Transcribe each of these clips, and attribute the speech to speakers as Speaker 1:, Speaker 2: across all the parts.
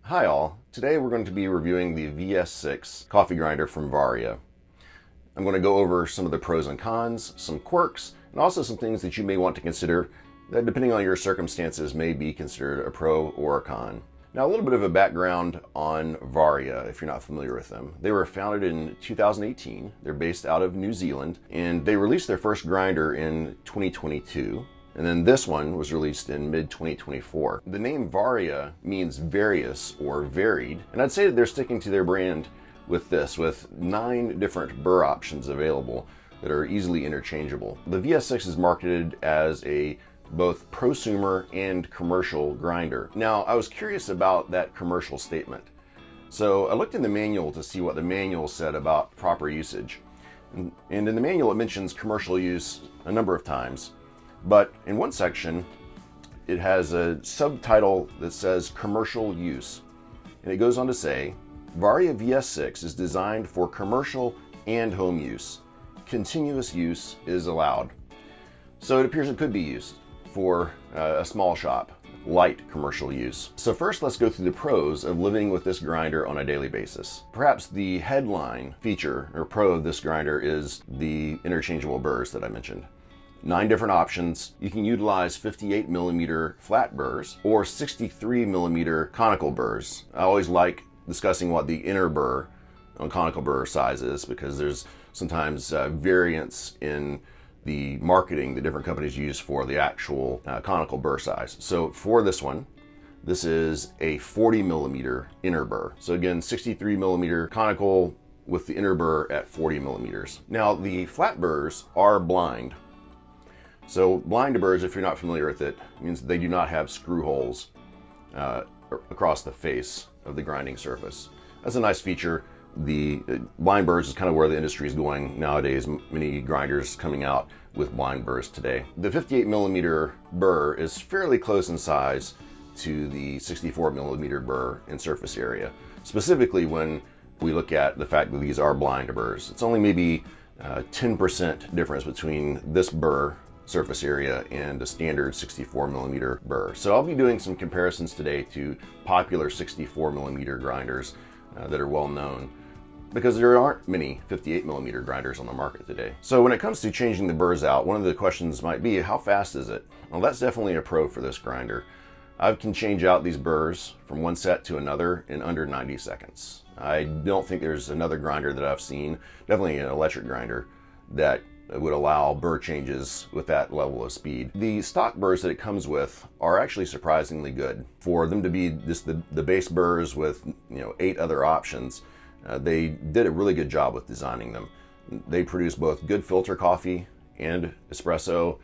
Speaker 1: Hi all, today we're going to be reviewing the VS6 Coffee Grinder from Varia. I'm going to go over some of the pros and cons, some quirks, and also some things that you may want to consider that depending on your circumstances may be considered a pro or a con. Now a little bit of a background on Varia if you're not familiar with them. They were founded in 2018, they're based out of New Zealand, and they released their first grinder in 2022. And then this one was released in mid-2024. The name Varia means various or varied, and I'd say that they're sticking to their brand with this, with 9 different burr options available that are easily interchangeable. The VS6 is marketed as a both prosumer and commercial grinder. Now, I was curious about that commercial statement. So I looked in the manual to see what the manual said about proper usage. And in the manual it mentions commercial use a number of times. But in one section, it has a subtitle that says commercial use. And it goes on to say, Varia VS6 is designed for commercial and home use. Continuous use is allowed. So it appears it could be used for a small shop, light commercial use. So first let's go through the pros of living with this grinder on a daily basis. Perhaps the headline feature or pro of this grinder is the interchangeable burrs that I mentioned. 9 different options. You can utilize 58mm flat burrs or 63mm conical burrs. I always like discussing what the inner burr on conical burr size is because there's sometimes variance in the marketing the different companies use for the actual conical burr size. So for this one, this is a 40mm inner burr. So again, 63mm conical with the inner burr at 40mm. Now the flat burrs are blind. So blind burrs, if you're not familiar with it, means they do not have screw holes across the face of the grinding surface. That's a nice feature. The blind burrs is kind of where the industry is going nowadays. Many grinders coming out with blind burrs today. The 58mm burr is fairly close in size to the 64mm burr in surface area. Specifically when we look at the fact that these are blind burrs. It's only maybe 10% difference between this burr surface area and a standard 64mm burr. So I'll be doing some comparisons today to popular 64mm grinders that are well known because there aren't many 58mm grinders on the market today. So when it comes to changing the burrs out, one of the questions might be, how fast is it? Well, that's definitely a pro for this grinder. I can change out these burrs from one set to another in under 90 seconds. I don't think there's another grinder that I've seen, definitely an electric grinder, that would allow burr changes with that level of speed. The stock burrs that it comes with are actually surprisingly good. For them to be just the base burrs with 8 other options, they did a really good job with designing them. They produce both good filter coffee and espresso.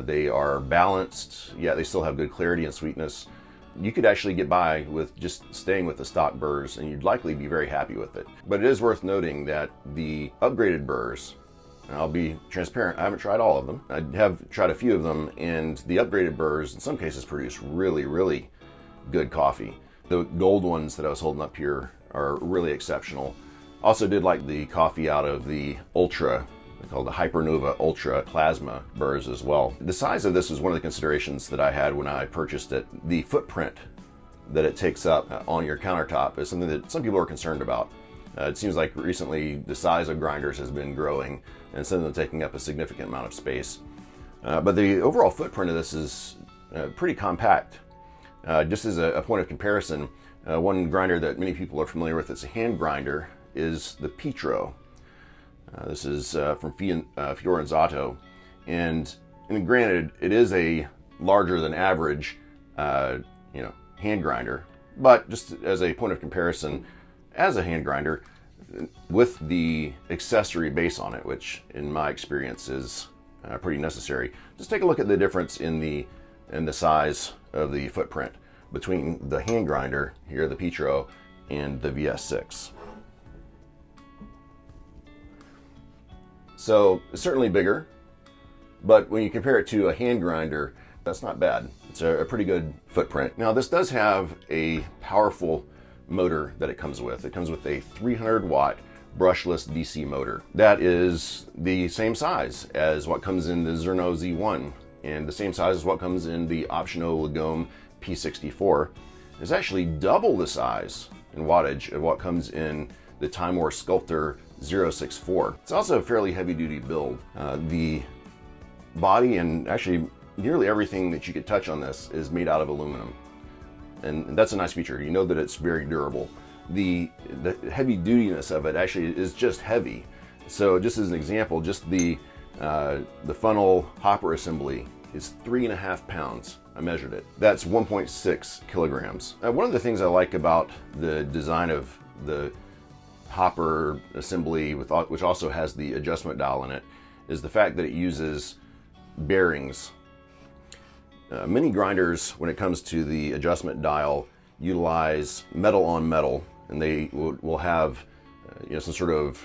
Speaker 1: They are balanced, yet they still have good clarity and sweetness. You could actually get by with just staying with the stock burrs and you'd likely be very happy with it. But it is worth noting that the upgraded burrs, and I'll be transparent, I haven't tried all of them. I have tried a few of them, and the upgraded burrs in some cases produce really, really good coffee. The gold ones that I was holding up here are really exceptional. Also did like the coffee out of the Ultra, called the Hypernova Ultra Plasma burrs as well. The size of this was one of the considerations that I had when I purchased it. The footprint that it takes up on your countertop is something that some people are concerned about. It seems like recently the size of grinders has been growing and some of them taking up a significant amount of space. But the overall footprint of this is pretty compact. Just as a point of comparison, one grinder that many people are familiar with that's a hand grinder is the Petro. This is from Fiorenzato. And granted, it is a larger than average hand grinder, but just as a point of comparison, as a hand grinder, with the accessory base on it, which in my experience is pretty necessary, just take a look at the difference in the size of the footprint between the hand grinder here, the Petro, and the VS6. So it's certainly bigger, but when you compare it to a hand grinder, that's not bad. It's a pretty good footprint. Now this does have a powerful motor that it comes with. It comes with a 300-watt brushless DC motor. That is the same size as what comes in the Zerno Z1 and the same size as what comes in the Optional Lagome P64. is actually double the size and wattage of what comes in the Timor Sculptor 064. It's also a fairly heavy duty build. The body and actually nearly everything that you could touch on this is made out of aluminum. And that's a nice feature. You know that it's very durable. The heavy dutiness of it actually is just heavy. So just as an example, just the funnel hopper assembly is 3.5 pounds. I measured it. That's 1.6 kilograms. One of the things I like about the design of the hopper assembly, which also has the adjustment dial in it, is the fact that it uses bearings. Many grinders, when it comes to the adjustment dial, utilize metal on metal, and they will have some sort of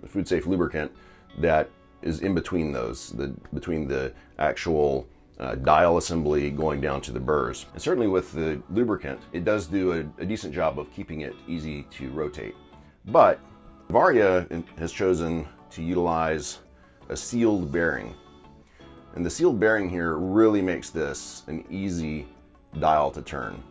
Speaker 1: food safe lubricant that is in between those, between the actual dial assembly going down to the burrs. And certainly with the lubricant, it does do a decent job of keeping it easy to rotate. But Varia has chosen to utilize a sealed bearing. And the sealed bearing here really makes this an easy dial to turn.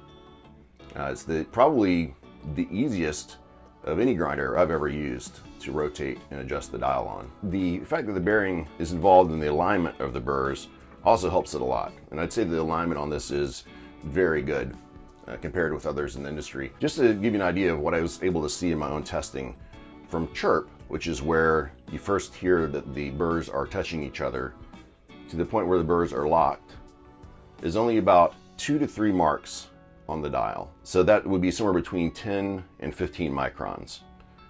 Speaker 1: It's probably the easiest of any grinder I've ever used to rotate and adjust the dial on. The fact that the bearing is involved in the alignment of the burrs also helps it a lot. And I'd say the alignment on this is very good compared with others in the industry. Just to give you an idea of what I was able to see in my own testing, from chirp, which is where you first hear that the burrs are touching each other, to the point where the burrs are locked, is only about 2 to 3 marks on the dial. So that would be somewhere between 10 and 15 microns.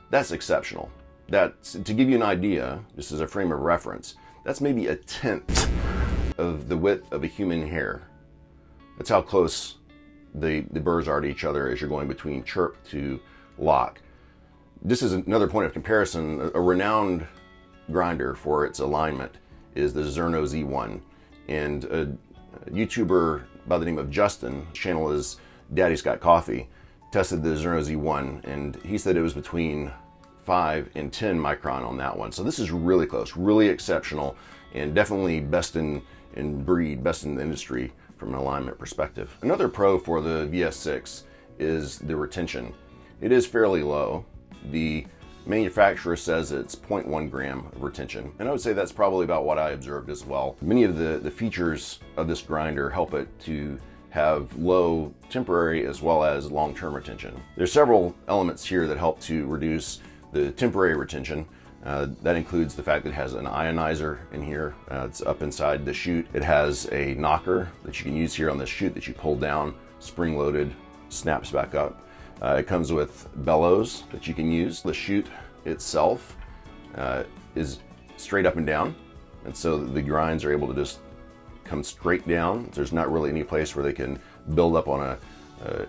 Speaker 1: That's exceptional. That's, to give you an idea, just as a frame of reference, that's maybe 1/10 of the width of a human hair. That's how close the burrs are to each other as you're going between chirp to lock. This is another point of comparison. A renowned grinder for its alignment is the Zerno Z1. And a YouTuber by the name of Justin, his channel is Daddy's Got Coffee, tested the Zerno Z1, and he said it was between 5 and 10 micron on that one. So this is really close, really exceptional, and definitely best in breed, best in the industry from an alignment perspective. Another pro for the VS6 is the retention. It is fairly low. The manufacturer says it's 0.1 gram of retention, and I would say that's probably about what I observed as well. Many of the features of this grinder help it to have low temporary as well as long-term retention. There's several elements here that help to reduce the temporary retention. That includes the fact that it has an ionizer in here. It's up inside the chute. It has a knocker that you can use here on the chute that you pull down, spring-loaded, snaps back up. It comes with bellows that you can use. The chute itself is straight up and down, and so the grinds are able to just come straight down. There's not really any place where they can build up on a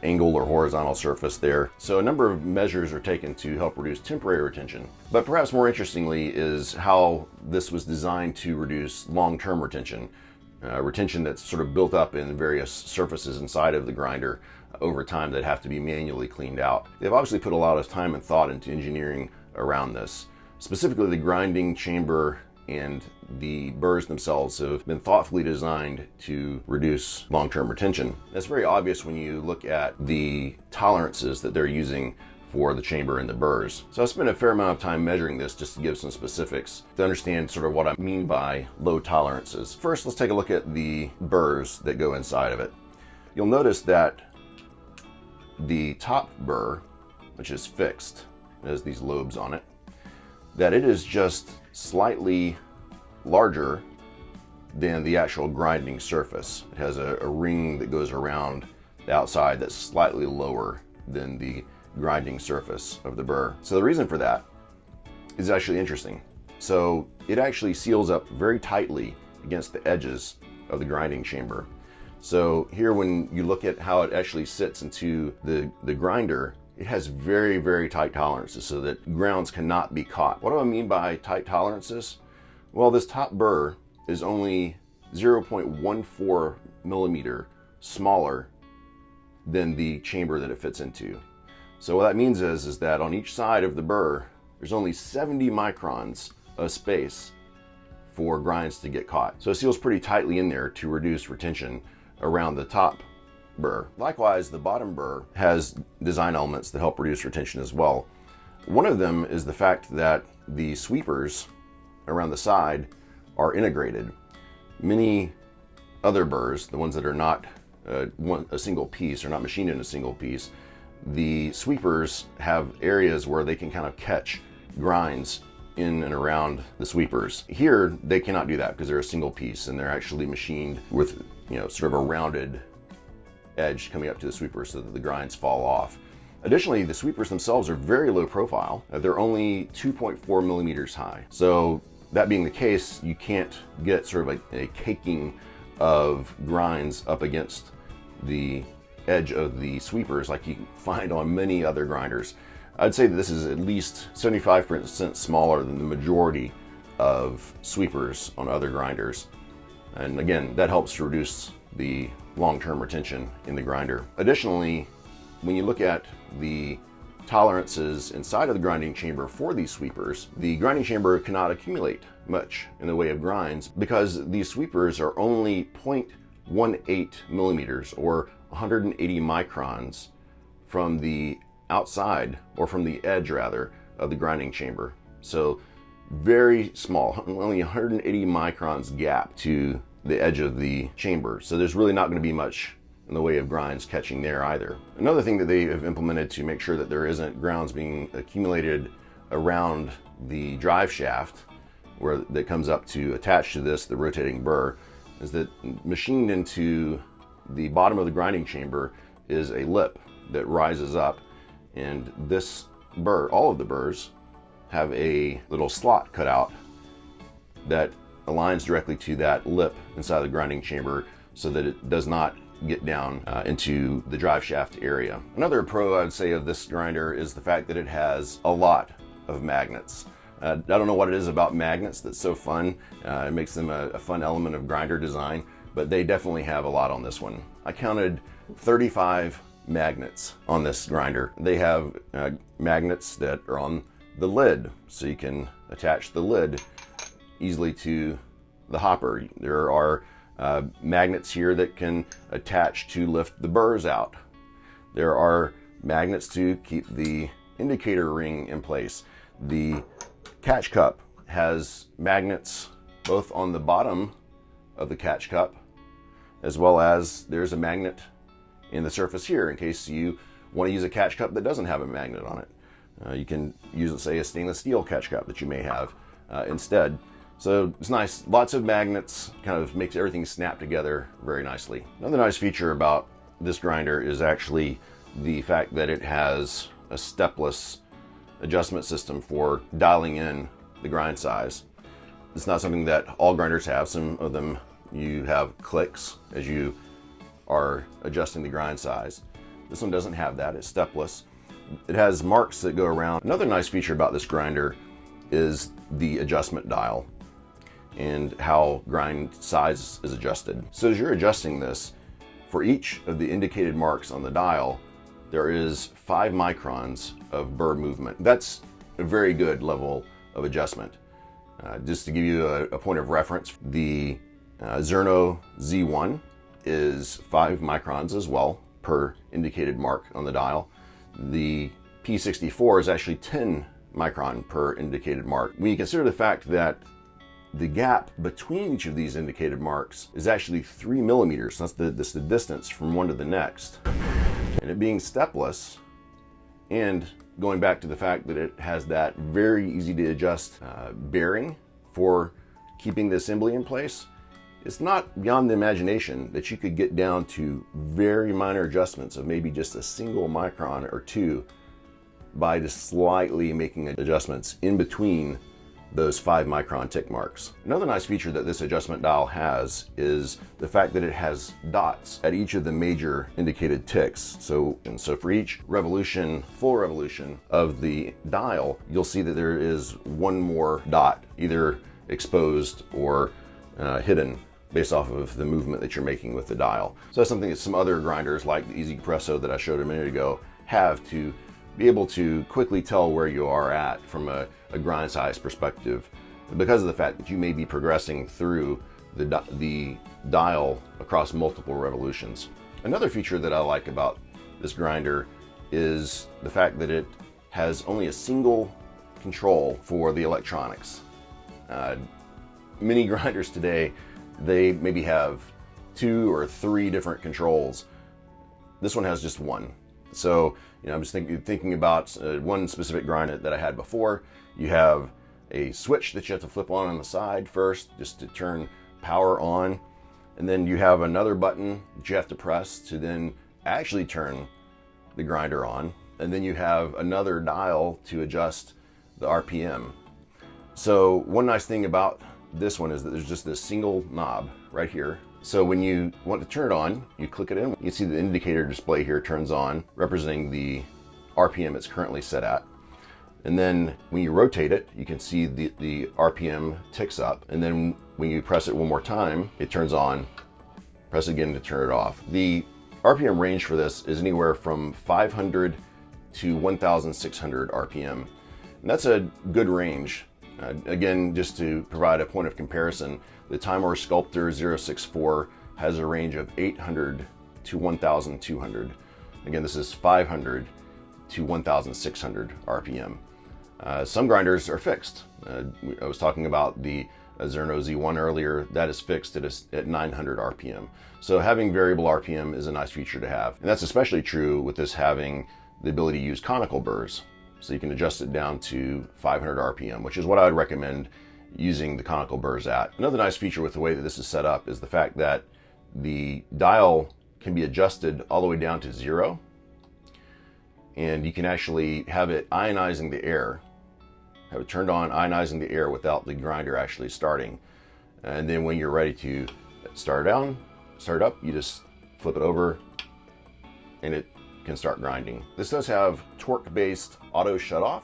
Speaker 1: angled or horizontal surface there. So a number of measures are taken to help reduce temporary retention. But perhaps more interestingly is how this was designed to reduce long-term retention. Retention that's sort of built up in various surfaces inside of the grinder over time that have to be manually cleaned out. They've obviously put a lot of time and thought into engineering around this. Specifically, the grinding chamber and the burrs themselves have been thoughtfully designed to reduce long-term retention. That's very obvious when you look at the tolerances that they're using for the chamber and the burrs. So I spent a fair amount of time measuring this just to give some specifics to understand sort of what I mean by low tolerances. First, let's take a look at the burrs that go inside of it. You'll notice that the top burr, which is fixed, has these lobes on it, that it is just slightly larger than the actual grinding surface. It has a ring that goes around the outside that's slightly lower than the grinding surface of the burr. So the reason for that is actually interesting. So it actually seals up very tightly against the edges of the grinding chamber. So here, when you look at how it actually sits into the grinder, it has very, very tight tolerances so that grounds cannot be caught. What do I mean by tight tolerances? Well, this top burr is only 0.14 millimeter smaller than the chamber that it fits into. So what that means is that on each side of the burr, there's only 70 microns of space for grinds to get caught. So it seals pretty tightly in there to reduce retention around the top burr. Likewise, the bottom burr has design elements that help reduce retention as well. One of them is the fact that the sweepers around the side are integrated. Many other burrs, the ones that are not a single piece or not machined in a single piece, the sweepers have areas where they can kind of catch grinds in and around the sweepers. Here, they cannot do that because they're a single piece and they're actually machined with, sort of a rounded edge coming up to the sweeper so that the grinds fall off. Additionally, the sweepers themselves are very low profile. They're only 2.4 millimeters high. So that being the case, you can't get sort of a caking of grinds up against the edge of the sweepers like you can find on many other grinders. I'd say that this is at least 75% smaller than the majority of sweepers on other grinders. And again, that helps to reduce the long-term retention in the grinder. Additionally, when you look at the tolerances inside of the grinding chamber for these sweepers, the grinding chamber cannot accumulate much in the way of grinds because these sweepers are only 0.18 millimeters or 180 microns from the outside, or from the edge rather, of the grinding chamber. So very small, only 180 microns gap to the edge of the chamber. So there's really not going to be much in the way of grinds catching there either. Another thing that they have implemented to make sure that there isn't grounds being accumulated around the drive shaft that comes up to attach to this, the rotating burr, is that machined into the bottom of the grinding chamber is a lip that rises up, and this burr, all of the burrs, have a little slot cut out that aligns directly to that lip inside the grinding chamber so that it does not get down into the drive shaft area. Another pro I would say of this grinder is the fact that it has a lot of magnets. I don't know what it is about magnets that's so fun. It makes them a fun element of grinder design, but they definitely have a lot on this one. I counted 35 magnets on this grinder. They have magnets that are on the lid, so you can attach the lid easily to the hopper. There are magnets here that can attach to lift the burrs out. There are magnets to keep the indicator ring in place. The catch cup has magnets both on the bottom of the catch cup, as well as there's a magnet in the surface here in case you want to use a catch cup that doesn't have a magnet on it. You can use, say, a stainless steel catch cup that you may have instead. So it's nice, lots of magnets, kind of makes everything snap together very nicely. Another nice feature about this grinder is actually the fact that it has a stepless adjustment system for dialing in the grind size. It's not something that all grinders have. Some of them you have clicks as you are adjusting the grind size. This one doesn't have that, it's stepless. It has marks that go around. Another nice feature about this grinder is the adjustment dial and how grind size is adjusted. So as you're adjusting this, for each of the indicated marks on the dial, there is 5 microns of burr movement. That's a very good level of adjustment. Just to give you a point of reference, the Zerno Z1 is 5 microns as well per indicated mark on the dial. The P64 is actually 10 micron per indicated mark. When you consider the fact that the gap between each of these indicated marks is actually 3 millimeters, that's the distance from one to the next. And it being stepless, and going back to the fact that it has that very easy to adjust bearing for keeping the assembly in place, it's not beyond the imagination that you could get down to very minor adjustments of maybe just a single micron or two by just slightly making adjustments in between those 5 micron tick marks. Another nice feature that this adjustment dial has is the fact that it has dots at each of the major indicated ticks. So for each revolution, full revolution of the dial, you'll see that there is one more dot, either exposed or hidden, based off of the movement that you're making with the dial. So that's something that some other grinders like the Easy Espresso that I showed a minute ago have, to be able to quickly tell where you are at from a grind size perspective, because of the fact that you may be progressing through the dial across multiple revolutions. Another feature that I like about this grinder is the fact that it has only a single control for the electronics. Many grinders today, they maybe have 2 or 3 different controls. This one has just one. So, I'm just thinking about one specific grinder that I had before. You have a switch that you have to flip on the side first, just to turn power on. And then you have another button that you have to press to then actually turn the grinder on. And then you have another dial to adjust the RPM. So one nice thing about this one is that there's just this single knob right here. So when you want to turn it on, you click it in. You can see the indicator display here turns on, representing the RPM it's currently set at. And then when you rotate it, you can see the RPM ticks up. And then when you press it one more time, it turns on. Press it again to turn it off. The RPM range for this is anywhere from 500 to 1,600 RPM. And that's a good range. Again, just to provide a point of comparison, the Time War Sculptor 064 has a range of 800 to 1,200. Again, this is 500 to 1,600 RPM. Some grinders are fixed. I was talking about the Zerno Z1 earlier. That is fixed at 900 RPM. So having variable RPM is a nice feature to have. And that's especially true with this having the ability to use conical burrs. So you can adjust it down to 500 RPM, which is what I would recommend using the conical burrs at. Another nice feature with the way that this is set up is the fact that the dial can be adjusted all the way down to 0. And you can actually have it ionizing the air, have it turned on, ionizing the air without the grinder actually starting. And then when you're ready to start it up, you just flip it over and it can start grinding. This does have torque-based auto shutoff.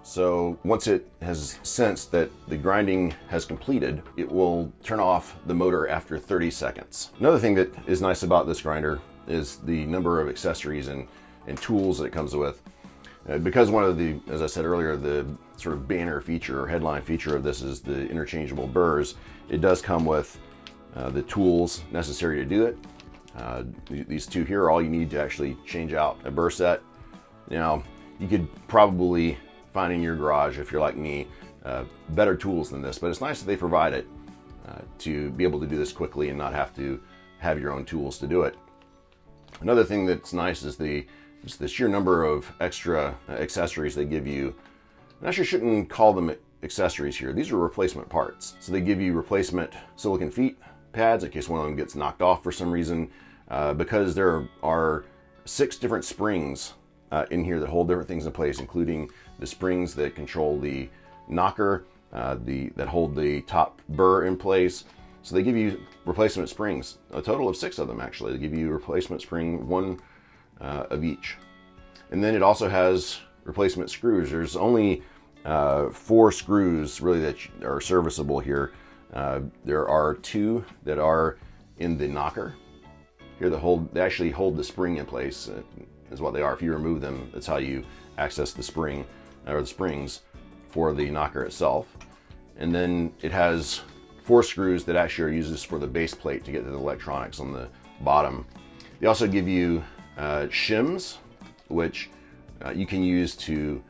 Speaker 1: So once it has sensed that the grinding has completed, it will turn off the motor after 30 seconds. Another thing that is nice about this grinder is the number of accessories and tools that it comes with. Because one of the, as I said earlier, the sort of banner feature or headline feature of this is the interchangeable burrs, it does come with the tools necessary to do it. These two here are all you need to actually change out a burr set. Now, you could probably find in your garage, if you're like me, better tools than this, but it's nice that they provide it to be able to do this quickly and not have to have your own tools to do it. Another thing that's nice is just the sheer number of extra accessories they give you. And I actually shouldn't call them accessories here. These are replacement parts. So they give you replacement silicone feet pads in case one of them gets knocked off for some reason, because there are 6 different springs in here that hold different things in place, including the springs that control the knocker, that hold the top burr in place. So they give you replacement springs, a total of 6 of them actually. They give you replacement spring, 1 of each. And then it also has replacement screws. There's only 4 screws really that are serviceable here. There are 2 that are in the knocker here that they actually hold the spring in place, is what they are. If you remove them, that's how you access the spring or the springs for the knocker itself. And then it has 4 screws that actually are used for the base plate to get to the electronics on the bottom. They also give you shims, which you can use to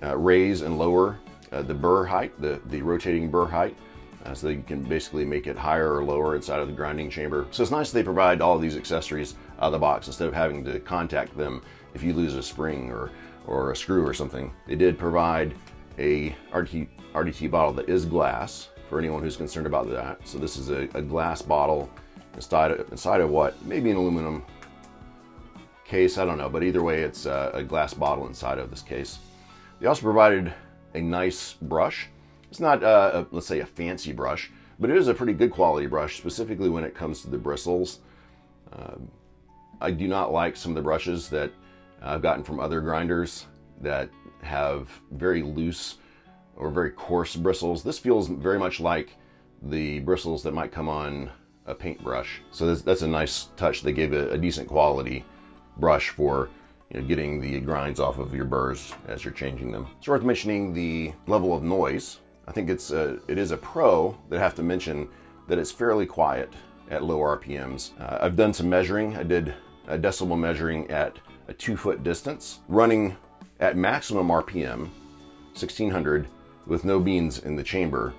Speaker 1: raise and lower the burr height, the rotating burr height, so that you can basically make it higher or lower inside of the grinding chamber. So it's nice they provide all of these accessories out of the box instead of having to contact them if you lose a spring or a screw or something. They did provide a RDT bottle that is glass for anyone who's concerned about that. So this is a glass bottle inside of what may be an aluminum case, I don't know, but either way it's a glass bottle inside of this case. They also provided a nice brush. It's not let's say a fancy brush, but it is a pretty good quality brush, specifically when it comes to the bristles. I do not like some of the brushes that I've gotten from other grinders that have very loose or very coarse bristles. This feels very much like the bristles that might come on a paintbrush. So that's a nice touch. They gave a decent quality brush for getting the grinds off of your burrs as you're changing them. It's worth mentioning the level of noise. I think it is a pro that I have to mention that it's fairly quiet at low RPMs. I've done some measuring. I did a decibel measuring at a 2-foot distance, running at maximum RPM, 1600, with no beans in the chamber,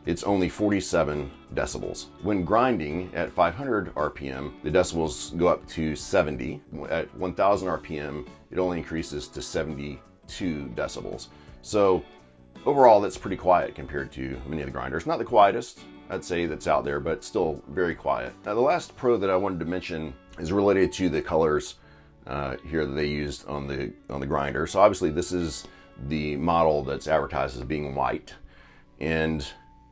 Speaker 1: it's only 47 decibels. When grinding at 500 RPM, the decibels go up to 70. At 1000 RPM, it only increases to 72 decibels. So overall, that's pretty quiet compared to many of the grinders. Not the quietest, I'd say, that's out there, but still very quiet. Now, the last pro that I wanted to mention is related to the colors here that they used on the grinder. So obviously, this is the model that's advertised as being white, and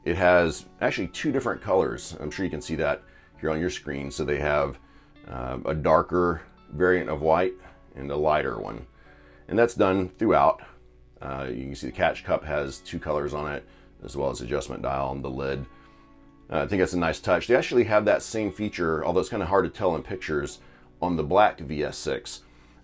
Speaker 1: it has actually 2 different colors. I'm sure you can see that here on your screen. So they have a darker variant of white and a lighter one, and that's done throughout. You can see the catch cup has 2 colors on it, as well as adjustment dial on the lid. I think that's a nice touch. They actually have that same feature, although it's kind of hard to tell in pictures, on the black VS6.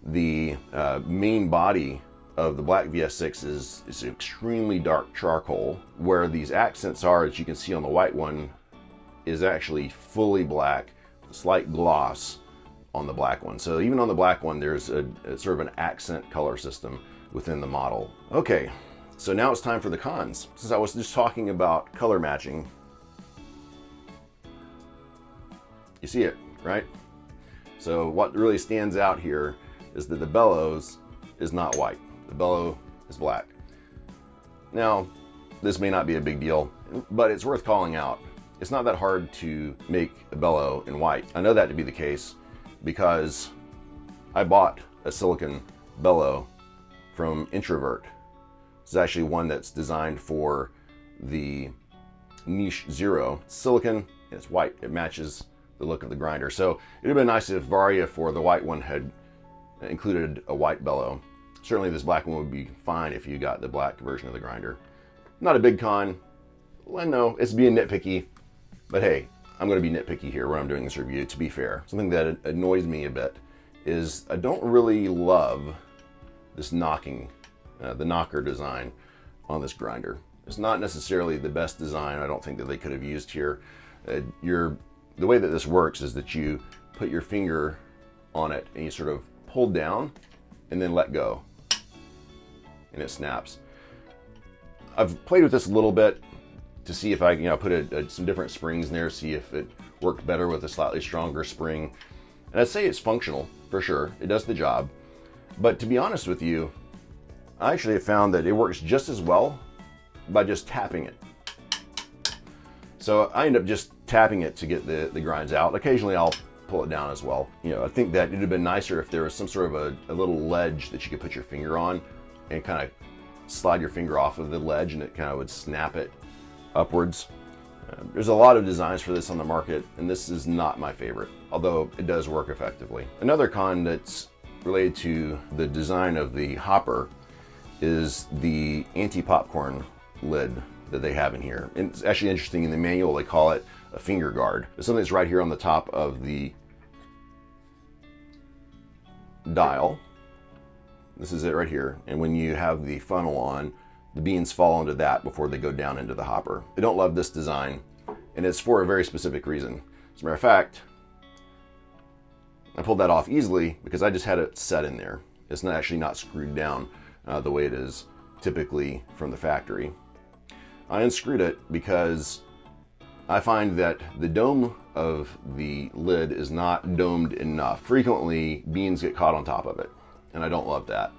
Speaker 1: The main body of the black VS6 is extremely dark charcoal, where these accents are, as you can see on the white one, is actually fully black, a slight gloss on the black one. So even on the black one, there's a sort of an accent color system within the model. Okay, so now it's time for the cons. Since I was just talking about color matching, you see it, right? So what really stands out here is that the bellows is not white. The bellow is black. Now, this may not be a big deal, but it's worth calling out. It's not that hard to make a bellow in white. I know that to be the case because I bought a silicon bellow from Introvert. This is actually one that's designed for the niche 0. It's silicon, and it's white. It matches the look of the grinder. So it would have been nice if Varia for the white one had included a white bellow. Certainly this black one would be fine if you got the black version of the grinder. Not a big con. I know it's being nitpicky, but hey, I'm going to be nitpicky here when I'm doing this review, to be fair. Something that annoys me a bit is I don't really love this knocking, the knocker design on this grinder. It's not necessarily the best design I don't think that they could have used here. The way that this works is that you put your finger on it and you sort of pull down and then let go, and it snaps. I've played with this a little bit to see if I can put some different springs in there, see if it worked better with a slightly stronger spring. And I'd say it's functional, for sure. It does the job. But to be honest with you, I actually have found that it works just as well by just tapping it. So I end up just tapping it to get the grinds out. Occasionally I'll pull it down as well. I think that it would have been nicer if there was some sort of a little ledge that you could put your finger on and kind of slide your finger off of the ledge, and it kind of would snap it upwards. There's a lot of designs for this on the market, and this is not my favorite, although it does work effectively. Another con that's related to the design of the hopper is the anti-popcorn lid that they have in here. And it's actually interesting, in the manual they call it a finger guard. It's something that's right here on the top of the dial. This is it right here. And when you have the funnel on, the beans fall into that before they go down into the hopper. I don't love this design, and it's for a very specific reason. As a matter of fact, I pulled that off easily because I just had it set in there. It's not actually not screwed down the way it is typically from the factory. I unscrewed it because I find that the dome of the lid is not domed enough. Frequently, beans get caught on top of it, and I don't love that.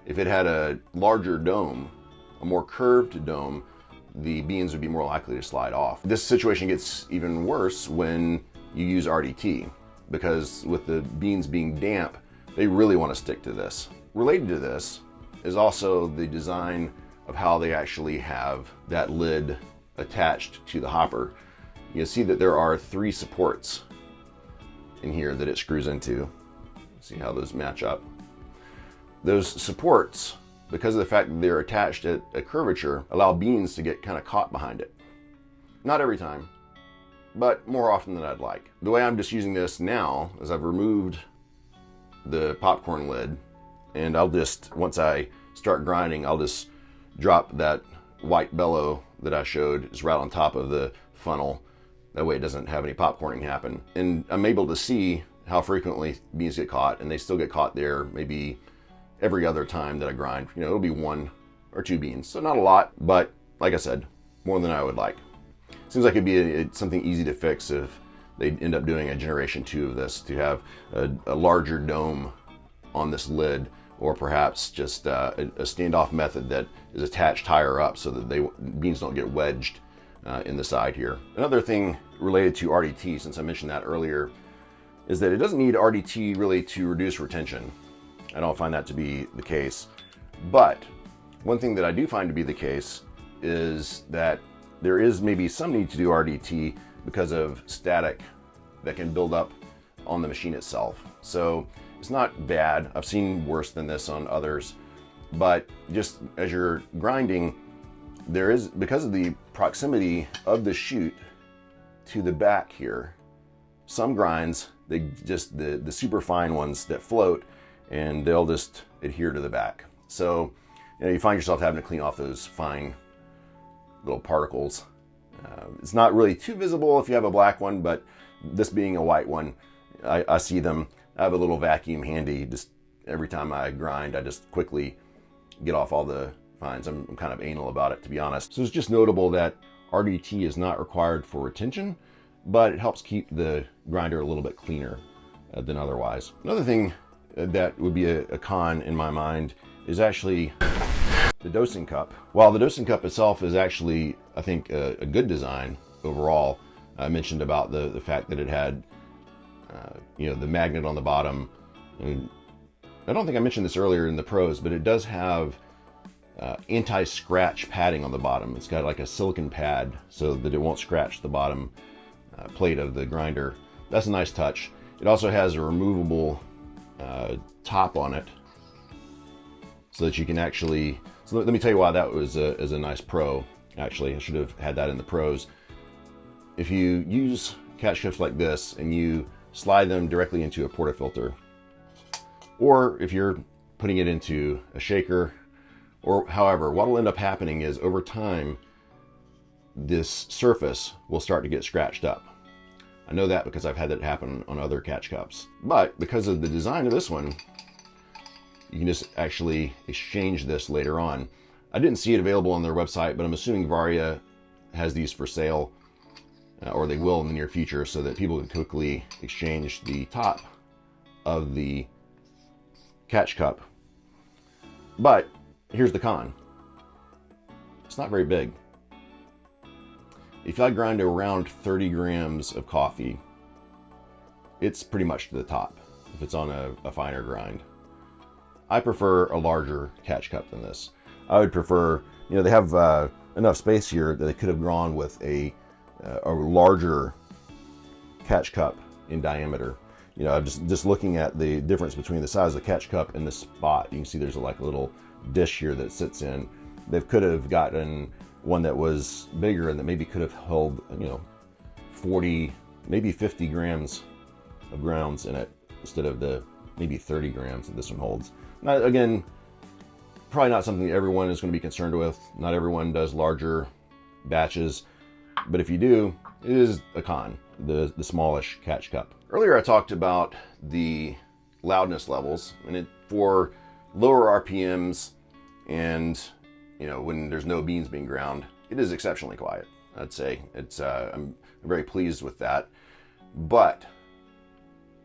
Speaker 1: If it had a larger dome, a more curved dome, the beans would be more likely to slide off. This situation gets even worse when you use RDT, because with the beans being damp, they really want to stick to this. Related to this is also the design of how they actually have that lid attached to the hopper. You can see that there are 3 supports in here that it screws into. See how those match up. Those supports, because of the fact that they're attached at a curvature, allow beans to get kind of caught behind it. Not every time, but more often than I'd like. The way I'm just using this now is I've removed the popcorn lid, and I'll just, once I start grinding, I'll just drop that white bellow that I showed is right on top of the funnel. That way it doesn't have any popcorning happen. And I'm able to see how frequently beans get caught, and they still get caught there maybe every other time that I grind. You know, it'll be 1 or 2 beans, so not a lot, but like I said, more than I would like. Seems like it'd be something easy to fix if they end up doing a generation 2 of this, to have a larger dome on this lid, or perhaps just a standoff method that is attached higher up so that beans don't get wedged in the side here. Another thing related to RDT, since I mentioned that earlier, is that it doesn't need RDT really to reduce retention. I don't find that to be the case. But one thing that I do find to be the case is that there is maybe some need to do RDT because of static that can build up on the machine itself. So it's not bad. I've seen worse than this on others, but just as you're grinding, there is, because of the proximity of the chute to the back here, some grinds, they just, the super fine ones that float, and they'll just adhere to the back. So you find yourself having to clean off those fine little particles. It's not really too visible if you have a black one, but this being a white one, I see them. I have a little vacuum handy. Just every time I grind, I just quickly get off all the fines. I'm kind of anal about it, to be honest. So it's just notable that RDT is not required for retention, but it helps keep the grinder a little bit cleaner than otherwise. Another thing that would be a con in my mind is actually the dosing cup. While the dosing cup itself is actually, I think, a good design overall, I mentioned about the fact that it had the magnet on the bottom. And I don't think I mentioned this earlier in the pros, but it does have anti-scratch padding on the bottom. It's got like a silicone pad so that it won't scratch the bottom plate of the grinder. That's a nice touch. It also has a removable top on it so that you can actually, so let me tell you why that was is a nice pro. Actually, I should have had that in the pros. If you use catch cups like this and you slide them directly into a portafilter, or if you're putting it into a shaker, or however, what will end up happening is over time, this surface will start to get scratched up. I know that because I've had that happen on other catch cups. But because of the design of this one, you can just actually exchange this later on. I didn't see it available on their website, but I'm assuming Varia has these for sale, or they will in the near future, so that people can quickly exchange the top of the catch cup. But here's the con. It's not very big. If I grind around 30 grams of coffee, it's pretty much to the top if it's on a finer grind. I prefer a larger catch cup than this. I would prefer, they have enough space here that they could have gone with a larger catch cup in diameter. I'm just looking at the difference between the size of the catch cup and the spot. You can see there's like a little dish here that sits in. They could have gotten one that was bigger and that maybe could have held 40, maybe 50 grams of grounds in it instead of the maybe 30 grams that this one holds. Now, again, probably not something that everyone is going to be concerned with. Not everyone does larger batches, but if you do, it is a con, the smallish catch cup. Earlier I talked about the loudness levels, and for lower RPMs and when there's no beans being ground, it is exceptionally quiet. I'd say I'm very pleased with that. But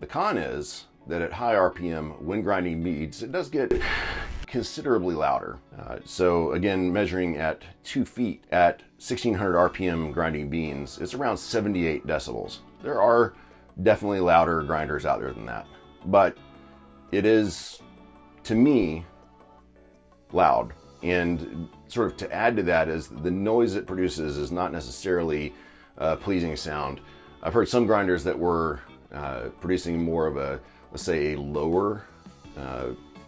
Speaker 1: the con is that at high RPM, when grinding beads, it does get considerably louder. So again, measuring at 2 feet at 1600 RPM grinding beans, it's around 78 decibels. There are definitely louder grinders out there than that, but it is, to me, loud. And sort of to add to that is the noise it produces is not necessarily a pleasing sound. I've heard some grinders that were producing more of a, let's say, a lower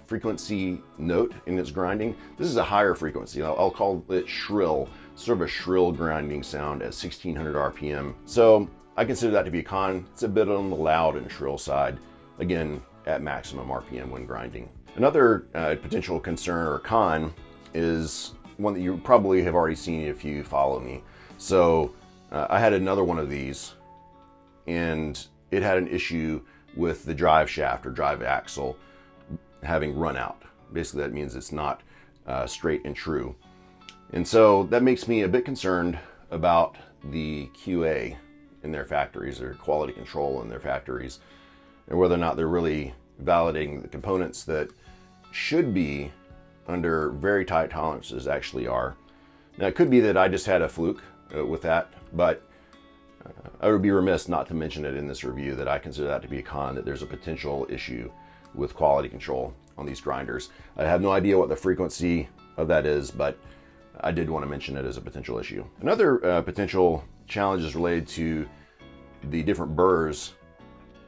Speaker 1: frequency note in its grinding. This is a higher frequency. I'll call it shrill, sort of a shrill grinding sound at 1600 RPM. So I consider that to be a con. It's a bit on the loud and shrill side, again, at maximum RPM when grinding. Another potential concern or con is one that you probably have already seen if you follow me. So I had another one of these, and it had an issue with the drive shaft or drive axle having run out. Basically, that means it's not straight and true. And so that makes me a bit concerned about the QA in their factories, or quality control in their factories, and whether or not they're really validating the components that should be under very tight tolerances actually are. Now, it could be that I just had a fluke with that, but I would be remiss not to mention it in this review that I consider that to be a con, that there's a potential issue with quality control on these grinders. I have no idea what the frequency of that is, but I did want to mention it as a potential issue. Another potential challenge is related to the different burrs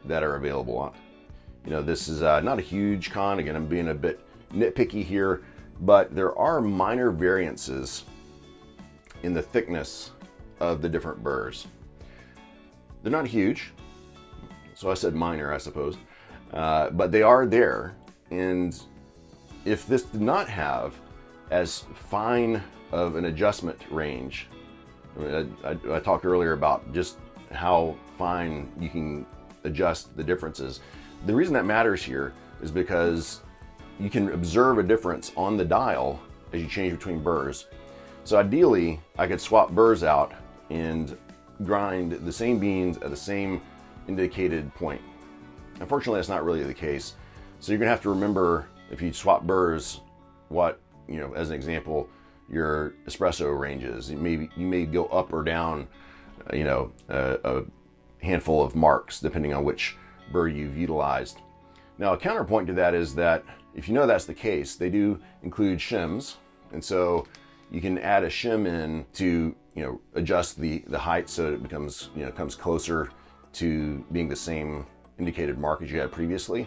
Speaker 1: that are available. You know, this is not a huge con. Again, I'm being a bit nitpicky here, but there are minor variances in the thickness of the different burrs. They're not huge, so I said minor, I suppose, but they are there. And if this did not have as fine of an adjustment range, I talked earlier about just how fine you can adjust the differences. The reason that matters here is because you can observe a difference on the dial as you change between burrs. So ideally, I could swap burrs out and grind the same beans at the same indicated point. Unfortunately, that's not really the case. So you're gonna have to remember, if you swap burrs, what, you know, as an example, your espresso ranges. You may go up or down, you know, a handful of marks depending on which burr you've utilized. Now, a counterpoint to that is that if you know that's the case, they do include shims, and so you can add a shim in to, you know, adjust the height so that it becomes, you know, comes closer to being the same indicated mark as you had previously.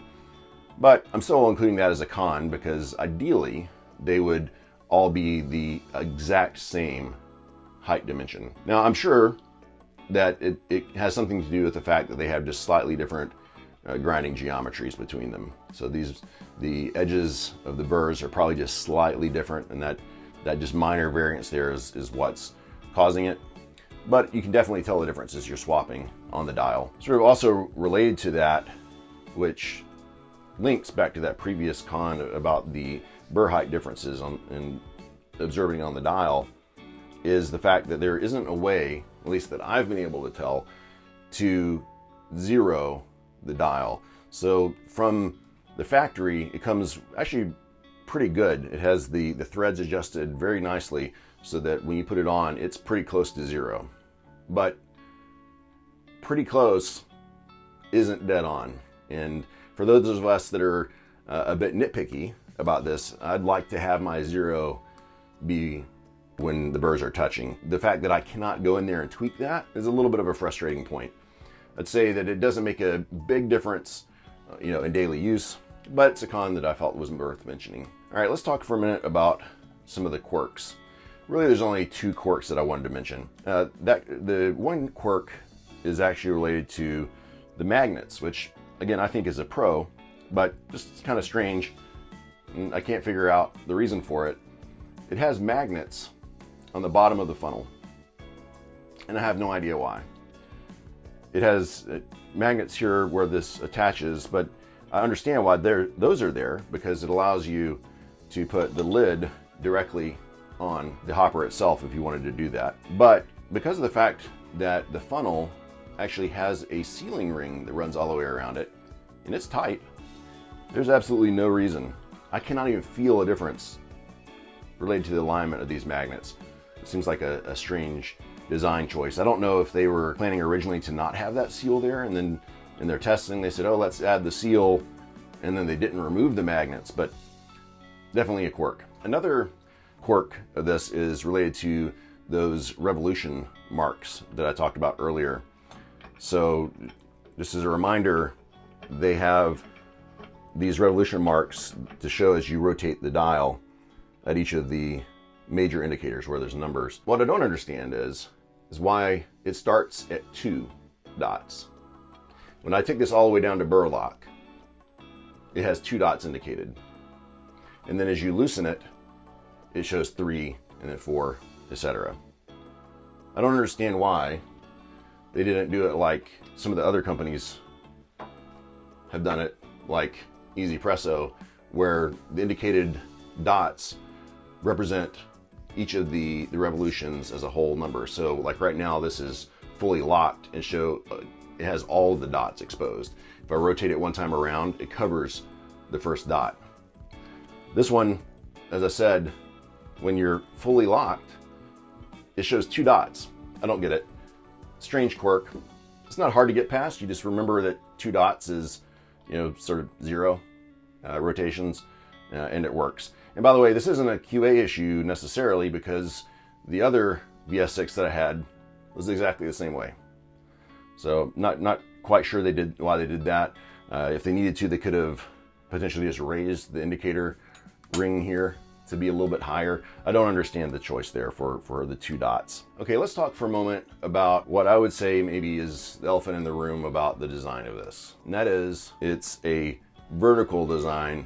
Speaker 1: But I'm still including that as a con, because ideally they would all be the exact same height dimension. Now, I'm sure that it has something to do with the fact that they have just slightly different grinding geometries between them. So the edges of the burrs are probably just slightly different, and that just minor variance there is what's causing it. But you can definitely tell the difference as you're swapping on the dial. Sort of also related to that, which links back to that previous con about the burr height differences and observing on the dial, is the fact that there isn't a way, at least that I've been able to tell, to zero the dial. So from the factory, it comes actually pretty good. It has the threads adjusted very nicely so that when you put it on, it's pretty close to zero. But pretty close isn't dead on. And for those of us that are a bit nitpicky about this, I'd like to have my zero be when the burrs are touching. The fact that I cannot go in there and tweak that is a little bit of a frustrating point. I'd say that it doesn't make a big difference, you know, in daily use, but it's a con that I felt was worth mentioning. All right, let's talk for a minute about some of the quirks. Really, there's only two quirks that I wanted to mention. The one quirk is actually related to the magnets, which again I think is a pro, but just kind of strange. And I can't figure out the reason for it. It has magnets on the bottom of the funnel, and I have no idea why. It has magnets here where this attaches, but I understand why those are there, because it allows you to put the lid directly on the hopper itself if you wanted to do that. But because of the fact that the funnel actually has a sealing ring that runs all the way around it, and it's tight, there's absolutely no reason. I cannot even feel a difference related to the alignment of these magnets. It seems like a strange design choice. I don't know if they were planning originally to not have that seal there, and then in their testing they said, oh, let's add the seal, and then they didn't remove the magnets, but definitely a quirk. Another quirk of this is related to those revolution marks that I talked about earlier. So just as a reminder, they have these revolution marks to show as you rotate the dial at each of the major indicators where there's numbers. What I don't understand is why it starts at 2 dots. When I take this all the way down to burr lock, it has 2 dots indicated. And then as you loosen it, it shows 3 and then 4, etc. I don't understand why they didn't do it like some of the other companies have done it like espresso, where the indicated dots represent each of the revolutions as a whole number. So like right now, this is fully locked and it has all of the dots exposed. If I rotate it one time around, it covers the first dot. This one, as I said, when you're fully locked, it shows 2 dots. I don't get it. Strange quirk. It's not hard to get past. You just remember that 2 dots is, sort of 0 rotations, and it works. And by the way, this isn't a QA issue necessarily, because the other VS6 that I had was exactly the same way. So not quite sure why they did that. If they needed to, they could have potentially just raised the indicator ring here to be a little bit higher. I don't understand the choice there for the 2 dots. Okay, let's talk for a moment about what I would say maybe is the elephant in the room about the design of this. And that is, it's a vertical design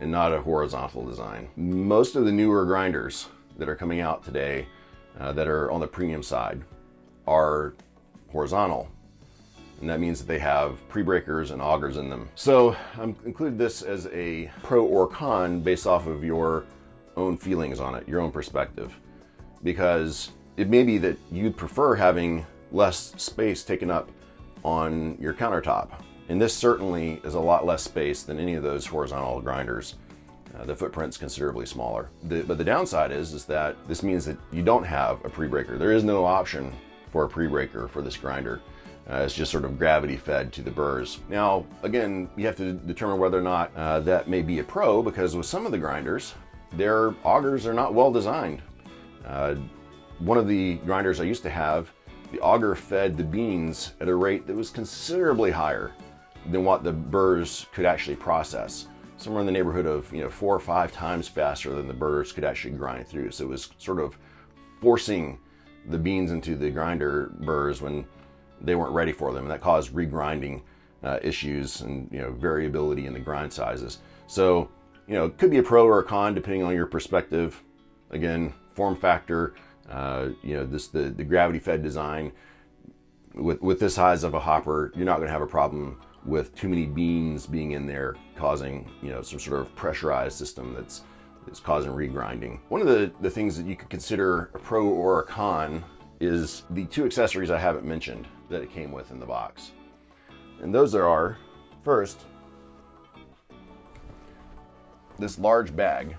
Speaker 1: and not a horizontal design. Most of the newer grinders that are coming out today that are on the premium side are horizontal. And that means that they have pre-breakers and augers in them. So I'm included this as a pro or con based off of your own feelings on it, your own perspective. Because it may be that you'd prefer having less space taken up on your countertop. And this certainly is a lot less space than any of those horizontal grinders. The footprint's considerably smaller. But the downside is that this means that you don't have a pre-breaker. There is no option for a pre-breaker for this grinder. It's just sort of gravity fed to the burrs. Now, again, you have to determine whether or not that may be a pro, because with some of the grinders, their augers are not well designed. One of the grinders I used to have, the auger fed the beans at a rate that was considerably higher than what the burrs could actually process. Somewhere in the neighborhood of 4 or 5 times faster than the burrs could actually grind through. So it was sort of forcing the beans into the grinder burrs when they weren't ready for them, and that caused regrinding issues and variability in the grind sizes. So it could be a pro or a con depending on your perspective. Again, form factor, the gravity fed design. With this size of a hopper, you're not going to have a problem with too many beans being in there causing some sort of pressurized system that's causing regrinding. One of the things that you could consider a pro or a con is the 2 accessories I haven't mentioned that it came with in the box. And those are, first, this large bag.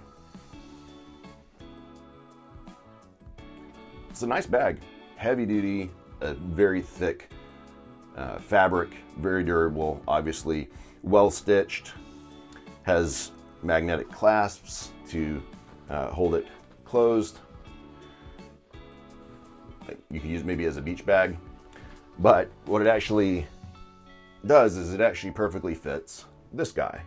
Speaker 1: It's a nice bag, heavy duty, very thick fabric, very durable, obviously well stitched, has magnetic clasps to hold it closed. You can use it maybe as a beach bag, but what it actually does is it actually perfectly fits this guy.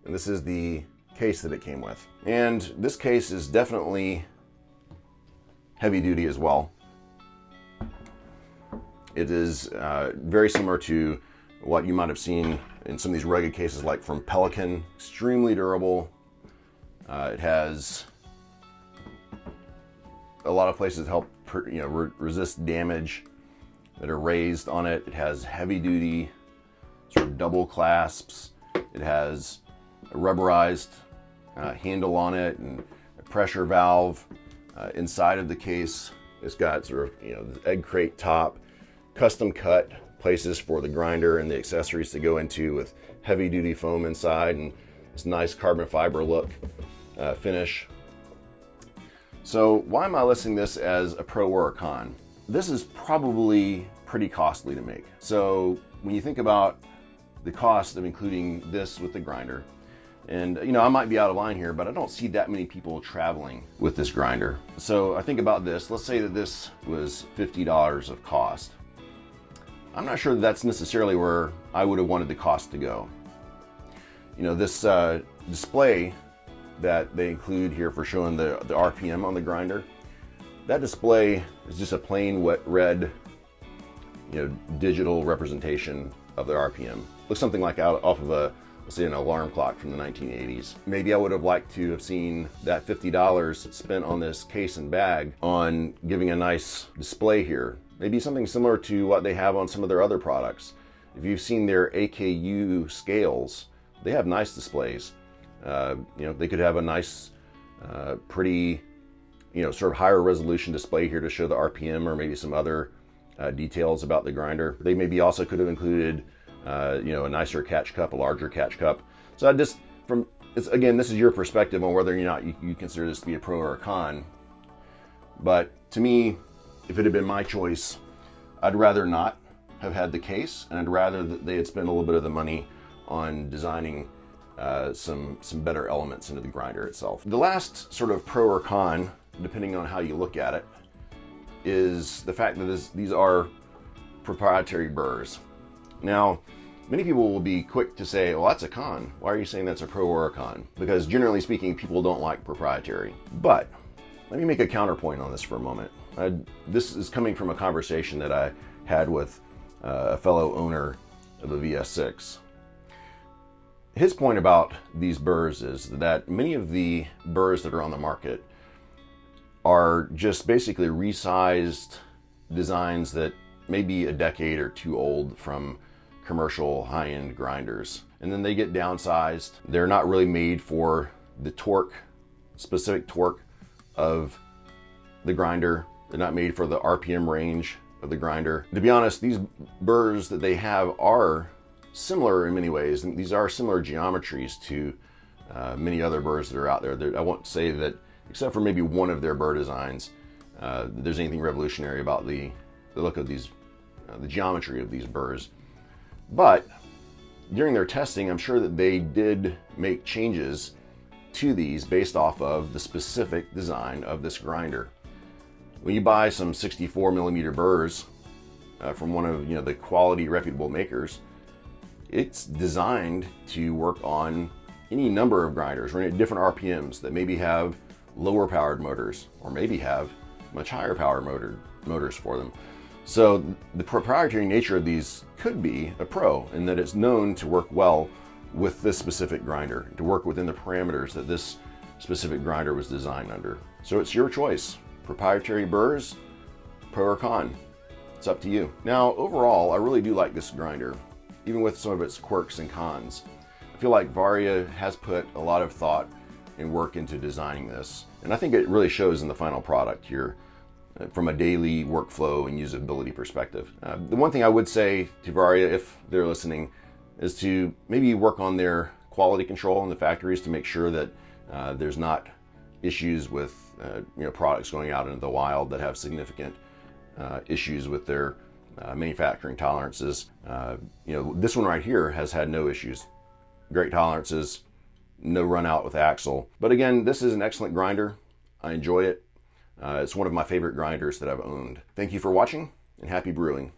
Speaker 1: And this is the case that it came with. And this case is definitely heavy duty as well. It is very similar to what you might have seen in some of these rugged cases like from Pelican. Extremely durable. It has a lot of places help resist damage that are raised on it. It has heavy duty sort of double clasps. It has a rubberized handle on it and a pressure valve inside of the case. It's got sort of the egg crate top, custom cut places for the grinder and the accessories to go into with heavy duty foam inside, and this nice carbon fiber look finish. So why am I listing this as a pro or a con? This is probably pretty costly to make. So when you think about the cost of including this with the grinder, and I might be out of line here, but I don't see that many people traveling with this grinder. So I think about this. Let's say that this was $50 of cost. I'm not sure that that's necessarily where I would have wanted the cost to go. This display that they include here for showing the RPM on the grinder, that display is just a plain wet red digital representation of the RPM. Looks something like out off of let's say an alarm clock from the 1980s. Maybe I would have liked to have seen that $50 spent on this case and bag on giving a nice display here. Maybe something similar to what they have on some of their other products. If you've seen their AKU scales, they have nice displays. They could have a nice, pretty, sort of higher resolution display here to show the RPM or maybe some other details about the grinder. They maybe also could have included, a nicer catch cup, a larger catch cup. So again, this is your perspective on whether or not you consider this to be a pro or a con. But to me, if it had been my choice, I'd rather not have had the case, and I'd rather that they had spent a little bit of the money on designing some better elements into the grinder itself. The last sort of pro or con, depending on how you look at it, is the fact that these are proprietary burrs. Now, many people will be quick to say, well, that's a con. Why are you saying that's a pro or a con? Because generally speaking, people don't like proprietary. But let me make a counterpoint on this for a moment. This is coming from a conversation that I had with a fellow owner of a VS6. His point about these burrs is that many of the burrs that are on the market are just basically resized designs that may be a decade or two old from commercial high-end grinders. And then they get downsized. They're not really made for the specific torque of the grinder. They're not made for the RPM range of the grinder. To be honest, these burrs that they have are similar in many ways, and these are similar geometries to many other burrs that are out there. I won't say that, except for maybe one of their burr designs, there's anything revolutionary about the look of these, the geometry of these burrs. But during their testing, I'm sure that they did make changes to these based off of the specific design of this grinder. When you buy some 64 millimeter burrs from one of the quality reputable makers, it's designed to work on any number of grinders running at different RPMs that maybe have lower powered motors or maybe have much higher power motors for them. So the proprietary nature of these could be a pro in that it's known to work well with this specific grinder, to work within the parameters that this specific grinder was designed under. So it's your choice. Proprietary burrs, pro or con. It's up to you. Now, overall, I really do like this grinder, even with some of its quirks and cons. I feel like Varia has put a lot of thought and work into designing this, and I think it really shows in the final product here from a daily workflow and usability perspective. The one thing I would say to Varia, if they're listening, is to maybe work on their quality control in the factories to make sure that there's not issues with products going out into the wild that have significant issues with their manufacturing tolerances. This one right here has had no issues. Great tolerances, no run out with axle. But again, this is an excellent grinder. I enjoy it. It's one of my favorite grinders that I've owned. Thank you for watching, and happy brewing.